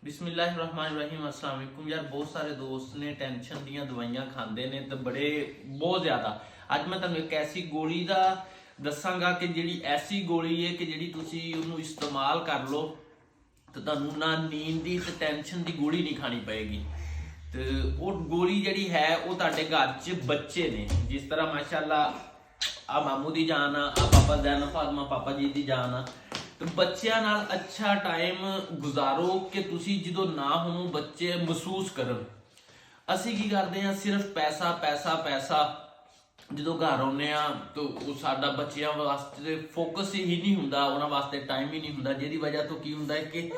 बिस्मिल्लाहिर्रहमानिर्रहीम अस्सलाम वालेकुम। यार बहुत सारे दोस्त ने टेंशन ਦੀਆਂ ਦਵਾਈਆਂ ਖਾਂਦੇ ਨੇ ਤੇ ਬੜੇ ਬਹੁਤ ਜ਼ਿਆਦਾ। ਅੱਜ ਮੈਂ ਤੁਹਾਨੂੰ ਇੱਕ ਐਸੀ ਗੋਲੀ ਦਾ ਦੱਸਾਂਗਾ ਕਿ ਜਿਹੜੀ ਐਸੀ ਗੋਲੀ ਹੈ ਕਿ ਜਿਹੜੀ ਤੁਸੀਂ ਉਹਨੂੰ ਇਸਤੇਮਾਲ ਕਰ ਲਓ ਤੇ ਤੁਹਾਨੂੰ ਨਾ ਨੀਂਦ ਦੀ ਤੇ ਟੈਨਸ਼ਨ ਦੀ ਗੋਲੀ ਨਹੀਂ ਖਾਣੀ ਪਏਗੀ। ਤੇ ਉਹ ਗੋਲੀ ਜਿਹੜੀ ਹੈ ਉਹ ਤੁਹਾਡੇ ਘਰ 'ਚ ਬੱਚੇ ਨੇ, ਜਿਸ ਤਰ੍ਹਾਂ ਮਾਸ਼ਾਅੱਲਾ ਆ ਮਾਮੂ ਦੀ ਜਾਨ ਆ ਪਾਪਾ ਜ਼ੈਨਬ ਫਾਤਮਾ ਪਾਪਾ ਜੀ ਦੀ ਜਾਨ ਆ। ਤੇ ਬੱਚਿਆਂ ਨਾਲ ਅੱਛਾ ਟਾਈਮ ਗੁਜ਼ਾਰੋ ਕਿ ਤੁਸੀਂ ਜਦੋਂ ਨਾ ਹੋਵੋ ਬੱਚੇ ਮਹਿਸੂਸ ਕਰਨ। ਅਸੀਂ ਕੀ ਕਰਦੇ ਹਾਂ, ਸਿਰਫ ਪੈਸਾ ਪੈਸਾ ਪੈਸਾ। ਜਦੋਂ ਘਰ ਆਉਂਦੇ ਆ ਤਾਂ ਉਹ ਸਾਡਾ ਬੱਚਿਆਂ ਵਾਸਤੇ ਫੋਕਸ ਹੀ ਨਹੀਂ ਹੁੰਦਾ, ਉਹਨਾਂ ਵਾਸਤੇ ਟਾਈਮ ਹੀ ਨਹੀਂ ਹੁੰਦਾ, ਜਿਹਦੀ ਵਜ੍ਹਾ ਤੋਂ ਕੀ ਹੁੰਦਾ ਹੈ ਕਿ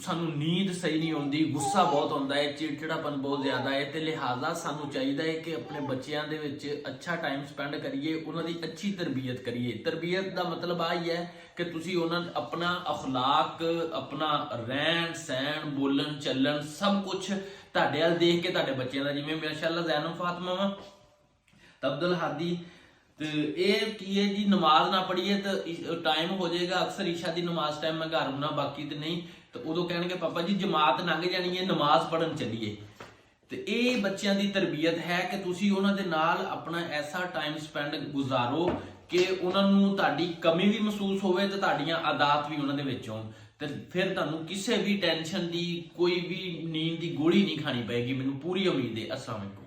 ਸਾਨੂੰ ਨੀਂਦ ਸਹੀ ਨਹੀਂ ਆਉਂਦੀ, ਗੁੱਸਾ ਬਹੁਤ ਆਉਂਦਾ ਹੈ, ਚਿੜਚਿੜਾਪਨ ਬਹੁਤ ਜ਼ਿਆਦਾ ਹੈ। ਤੇ ਲਿਹਾਜ਼ਾ ਸਾਨੂੰ ਚਾਹੀਦਾ ਹੈ ਕਿ ਆਪਣੇ ਬੱਚਿਆਂ ਦੇ ਵਿੱਚ ਅੱਛਾ ਟਾਈਮ ਸਪੈਂਡ ਕਰੀਏ, ਉਹਨਾਂ ਦੀ ਅੱਛੀ ਤਰਬੀਅਤ ਕਰੀਏ। ਤਰਬੀਅਤ ਦਾ ਮਤਲਬ ਆ ਹੀ ਹੈ ਕਿ ਤੁਸੀਂ ਉਹਨਾਂ ਆਪਣਾ ਅਖਲਾਕ, ਆਪਣਾ ਰਹਿਣ ਸਹਿਣ, ਬੋਲਣ ਚੱਲਣ ਸਭ ਕੁਝ ਤੁਹਾਡੇ ਵੱਲ ਦੇਖ ਕੇ ਤੁਹਾਡੇ ਬੱਚਿਆਂ ਦਾ, ਜਿਵੇਂ ਮਾਸ਼ਾਅੱਲਾ ਜ਼ੈਨਬ ਫਾਤਮਾ ਵਾ ਅਬਦੁਲ ਹਾਦੀ, ਤੇ ਇਹ ਕੀ ਹੈ ਜੀ, ਨਮਾਜ਼ ਨਾ ਪੜੀਏ ਤਾਂ ਟਾਈਮ ਹੋ ਜਾਏਗਾ। ਅਕਸਰ ਈਸ਼ਾ ਦੀ ਨਮਾਜ਼ ਟਾਈਮ ਮੈਂ ਘਰ ਹੁੰਨਾ, ਬਾਕੀ ਤੇ ਨਹੀਂ, ਤੇ ਉਦੋਂ ਕਹਿਣਗੇ ਪਾਪਾ ਜੀ ਜਮਾਤ ਲੰਘ ਜਾਣੀ ਹੈ, ਨਮਾਜ਼ ਪੜਨ ਚੱਲੀਏ। ਤੇ ਇਹ ਬੱਚਿਆਂ ਦੀ ਤਰਬੀਅਤ ਹੈ ਕਿ ਤੁਸੀਂ ਉਹਨਾਂ ਦੇ ਨਾਲ ਆਪਣਾ ਐਸਾ ਟਾਈਮ ਸਪੈਂਡ ਗੁਜ਼ਾਰੋ ਕਿ ਉਹਨਾਂ ਨੂੰ ਤੁਹਾਡੀ ਕਮੀ ਵੀ ਮਹਿਸੂਸ ਹੋਵੇ ਤੇ ਤੁਹਾਡੀਆਂ ਆਦਤ ਵੀ ਉਹਨਾਂ ਦੇ ਵਿੱਚ ਹੋਣ। ਤੇ ਫਿਰ ਤੁਹਾਨੂੰ ਕਿਸੇ ਵੀ ਟੈਨਸ਼ਨ ਦੀ, ਕੋਈ ਵੀ ਨੀਂਦ ਦੀ ਗੋਲੀ ਨਹੀਂ ਖਾਣੀ ਪਏਗੀ, ਮੈਨੂੰ ਪੂਰੀ ਉਮੀਦ ਹੈ। अस्सलाम वालेकुम।